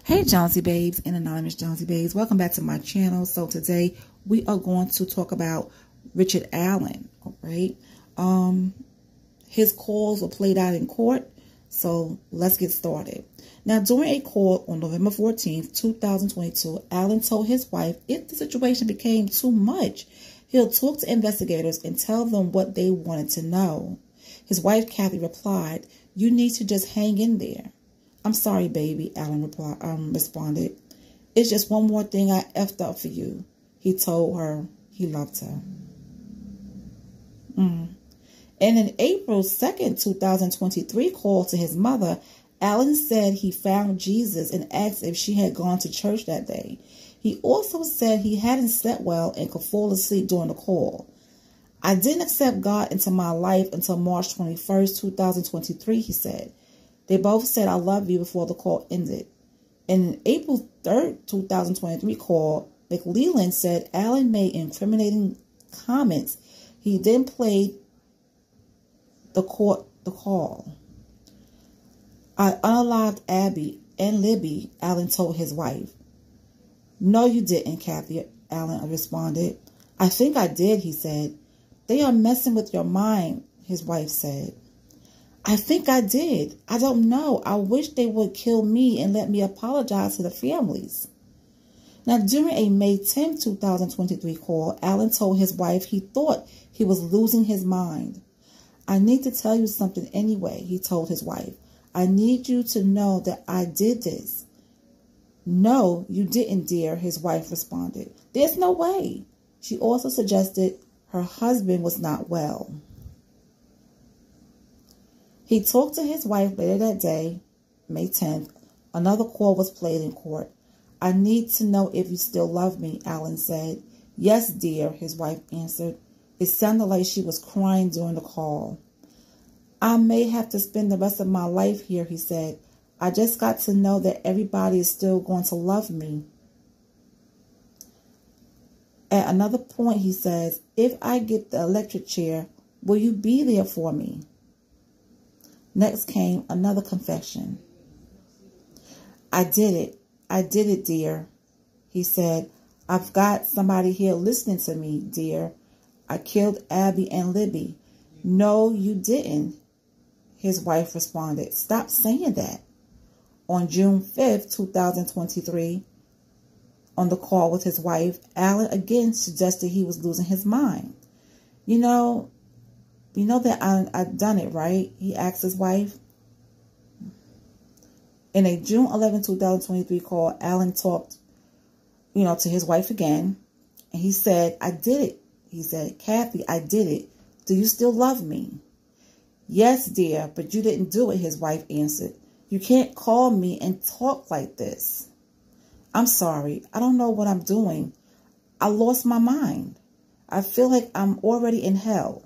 Hey Jonesy Babes and Anonymous Jonesy Babes, welcome back to my channel. So today we are going to talk about Richard Allen, all right? His calls were played out in court, so let's get started. Now, during a call on November 14th, 2022, Allen told his wife if the situation became too much, he'll talk to investigators and tell them what they wanted to know. His wife, Kathy, replied, "You need to just hang in there." "I'm sorry, baby," Allen responded. "It's just one more thing I effed up for you." He told her he loved her. In an April 2nd, 2023 call to his mother, Allen said he found Jesus and asked if she had gone to church that day. He also said he hadn't slept well and could fall asleep during the call. "I didn't accept God into my life until March 21st, 2023, he said. They both said "I love you" before the call ended. In an April 3rd, 2023 call, McLeland said Allen made incriminating comments. He then played the call. "I unalived Abby and Libby," Allen told his wife. "No, you didn't," Kathy, Allen responded. "I think I did," he said. "They are messing with your mind," his wife said. "I think I did. I don't know. I wish they would kill me and let me apologize to the families." Now, during a May 10, 2023 call, Allen told his wife he thought he was losing his mind. "I need to tell you something anyway," he told his wife. "I need you to know that I did this." "No, you didn't, dear," his wife responded. "There's no way." She also suggested her husband was not well. He talked to his wife later that day, May 10th. Another call was played in court. "I need to know if you still love me," Allen said. "Yes, dear," his wife answered. It sounded like she was crying during the call. "I may have to spend the rest of my life here," he said. "I just got to know that everybody is still going to love me." At another point, he says, "If I get the electric chair, will you be there for me?" Next came another confession. I did it, dear," he said. "I've got somebody here listening to me, dear. I killed Abby and Libby." "No, you didn't," his wife responded. "Stop saying that." On June 5th, 2023, on the call with his wife, Allen again suggested he was losing his mind. You know that I've done it, right?" he asked his wife. In a June 11, 2023 call, Allen talked, to his wife again. And he said, "I did it." He said, "Kathy, I did it. Do you still love me?" "Yes, dear, but you didn't do it," his wife answered. "You can't call me and talk like this." "I'm sorry. I don't know what I'm doing. I lost my mind. I feel like I'm already in hell."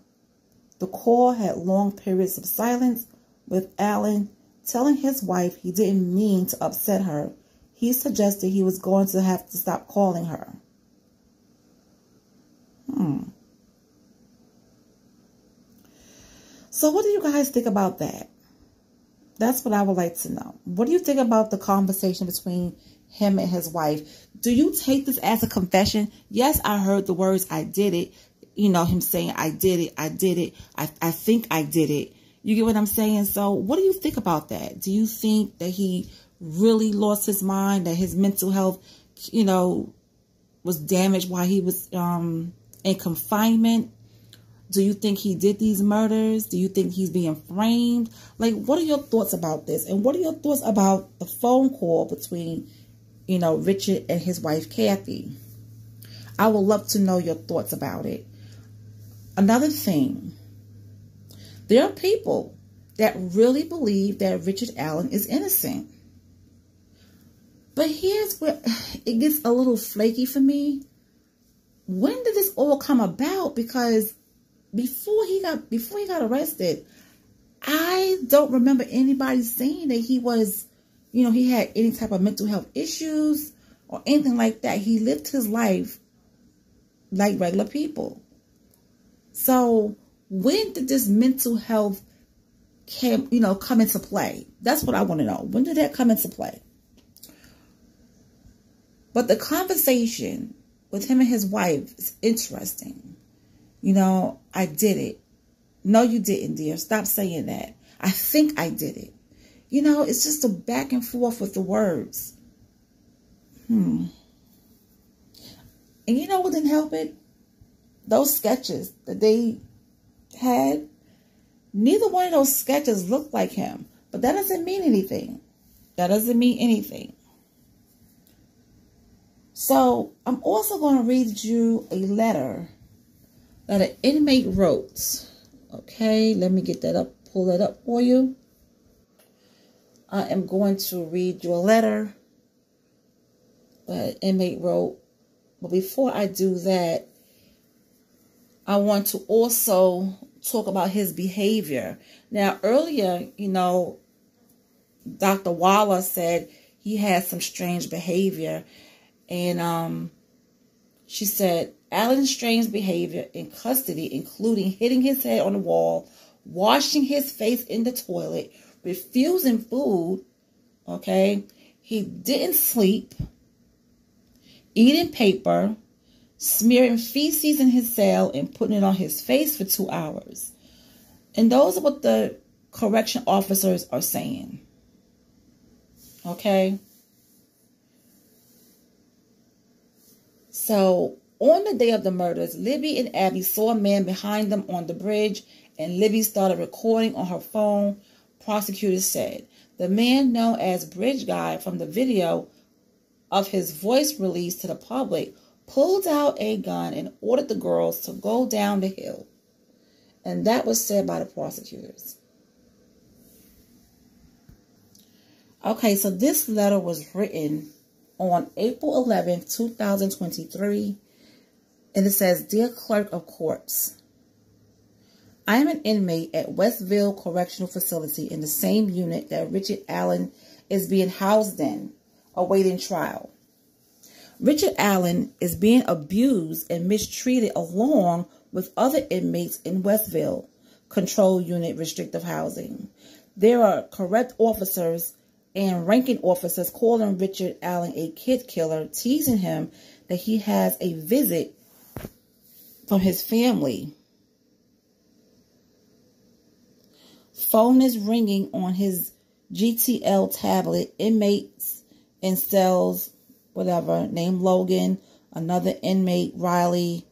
The call had long periods of silence, with Allen telling his wife he didn't mean to upset her. He suggested he was going to have to stop calling her. So what do you guys think about that? That's what I would like to know. What do you think about the conversation between him and his wife? Do you take this as a confession? Yes, I heard the words "I did it." Him saying "I did it, I did it, I think I did it." You get what I'm saying? So what do you think about that? Do you think that he really lost his mind, that his mental health, was damaged while he was in confinement? Do you think he did these murders? Do you think he's being framed? Like, what are your thoughts about this? And what are your thoughts about the phone call between, Richard and his wife, Kathy? I would love to know your thoughts about it. Another thing, there are people that really believe that Richard Allen is innocent. But here's where it gets a little flaky for me. When did this all come about? Because before he got arrested, I don't remember anybody saying that he was, he had any type of mental health issues or anything like that. He lived his life like regular people. So when did this mental health come into play? That's what I want to know. When did that come into play? But the conversation with him and his wife is interesting. You know, I did it. No, you didn't, dear. Stop saying that. I think I did it. You know, it's just a back and forth with the words. And you know what didn't help it? Those sketches that they had, neither one of those sketches looked like him. But that doesn't mean anything. That doesn't mean anything. So I'm also going to read you a letter that an inmate wrote. Okay, let me get that up, pull that up for you. I am going to read you a letter that an inmate wrote. But before I do that, I want to also talk about his behavior. Now, earlier, you know, Dr. Waller said he had some strange behavior. And she said, Allen's strange behavior in custody, including hitting his head on the wall, washing his face in the toilet, refusing food, okay? He didn't sleep, eating paper, smearing feces in his cell, and putting it on his face for 2 hours. And those are what the correction officers are saying. Okay? So, on the day of the murders, Libby and Abby saw a man behind them on the bridge, and Libby started recording on her phone, prosecutors said. The man known as Bridge Guy from the video of his voice released to the public pulled out a gun and ordered the girls to go down the hill. And that was said by the prosecutors. Okay, so this letter was written on April 11th, 2023. And it says, Dear Clerk of Courts, I am an inmate at Westville Correctional Facility in the same unit that Richard Allen is being housed in, awaiting trial. Richard Allen is being abused and mistreated along with other inmates in Westville Control Unit Restrictive Housing. There are correct officers and ranking officers calling Richard Allen a kid killer, teasing him that he has a visit from his family. Phone is ringing on his GTL tablet. Inmates in cells, whatever, named Logan, another inmate, Riley,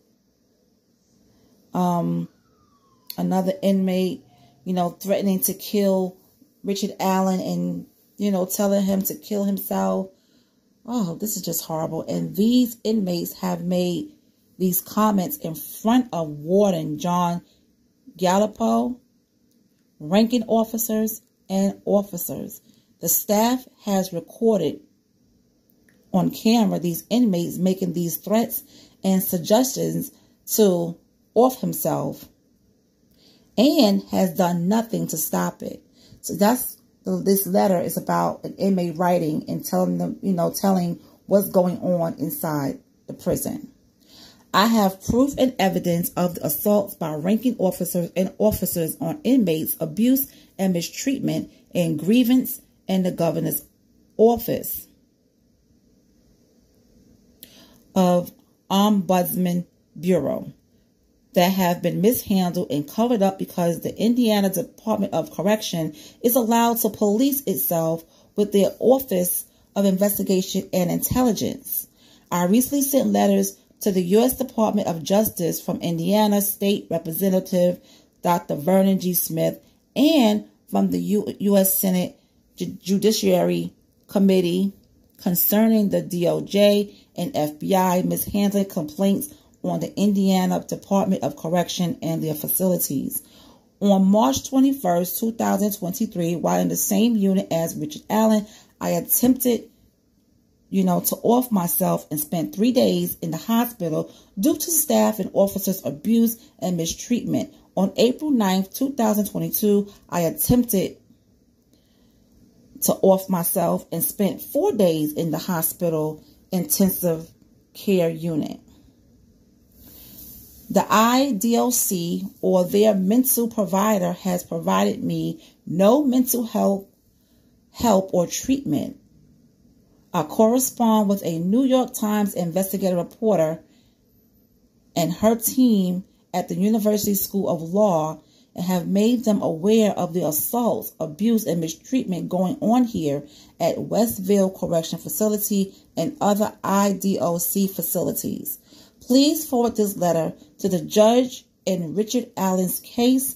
another inmate, you know, threatening to kill Richard Allen and, you know, telling him to kill himself. Oh, this is just horrible. And these inmates have made these comments in front of Warden John Gallipo, ranking officers, and officers. The staff has recorded on camera these inmates making these threats and suggestions to off himself and has done nothing to stop it. So that's this letter is about an inmate writing and telling them, you know, telling what's going on inside the prison. I have proof and evidence of the assaults by ranking officers and officers on inmates, abuse and mistreatment and grievance in the governor's office of Ombudsman Bureau that have been mishandled and covered up because the Indiana Department of Correction is allowed to police itself with their Office of Investigation and Intelligence. I recently sent letters to the U.S. Department of Justice from Indiana State Representative Dr. Vernon G. Smith and from the U.S. Senate Judiciary Committee concerning the DOJ and FBI mishandling complaints on the Indiana Department of Correction and their facilities. On March 21st, 2023, while in the same unit as Richard Allen, I attempted to off myself and spent 3 days in the hospital due to staff and officers' abuse and mistreatment. On April 9th, 2022, I attempted to off myself and spent 4 days in the hospital intensive care unit. The IDOC or their mental provider has provided me no mental help or treatment correspond with a New York Times investigative reporter and her team at the University School of Law and have made them aware of the assaults, abuse, and mistreatment going on here at Westville Correction Facility and other IDOC facilities. Please forward this letter to the judge in Richard Allen's case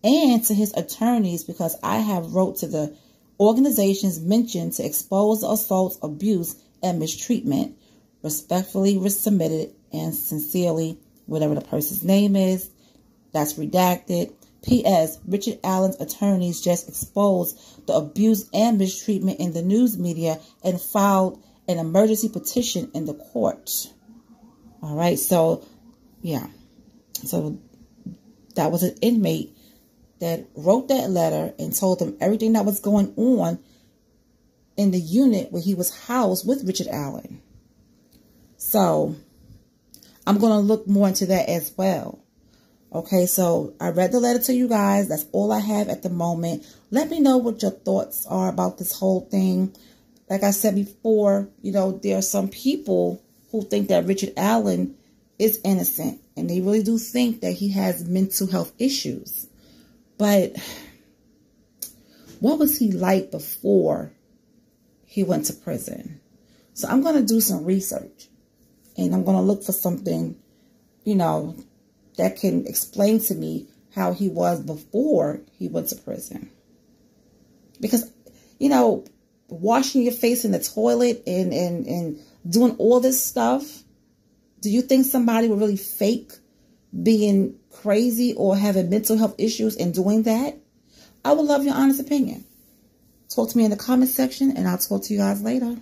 and to his attorneys, because I have wrote to the organizations mentioned to expose the assaults, abuse, and mistreatment. Respectfully submitted and sincerely, whatever the person's name is, that's redacted. P.S. Richard Allen's attorneys just exposed the abuse and mistreatment in the news media and filed an emergency petition in the court. All right, so, yeah. So, that was an inmate that wrote that letter and told them everything that was going on in the unit where he was housed with Richard Allen. So, I'm going to look more into that as well. Okay, so I read the letter to you guys. That's all I have at the moment. Let me know what your thoughts are about this whole thing. Like I said before, you know, there are some people who think that Richard Allen is innocent. And they really do think that he has mental health issues. But what was he like before he went to prison? So I'm going to do some research. And I'm going to look for something, you know, that can explain to me how he was before he went to prison. Because, you know, washing your face in the toilet and doing all this stuff, do you think somebody would really fake being crazy or having mental health issues and doing that? I would love your honest opinion. Talk to me in the comment section, and I'll talk to you guys later.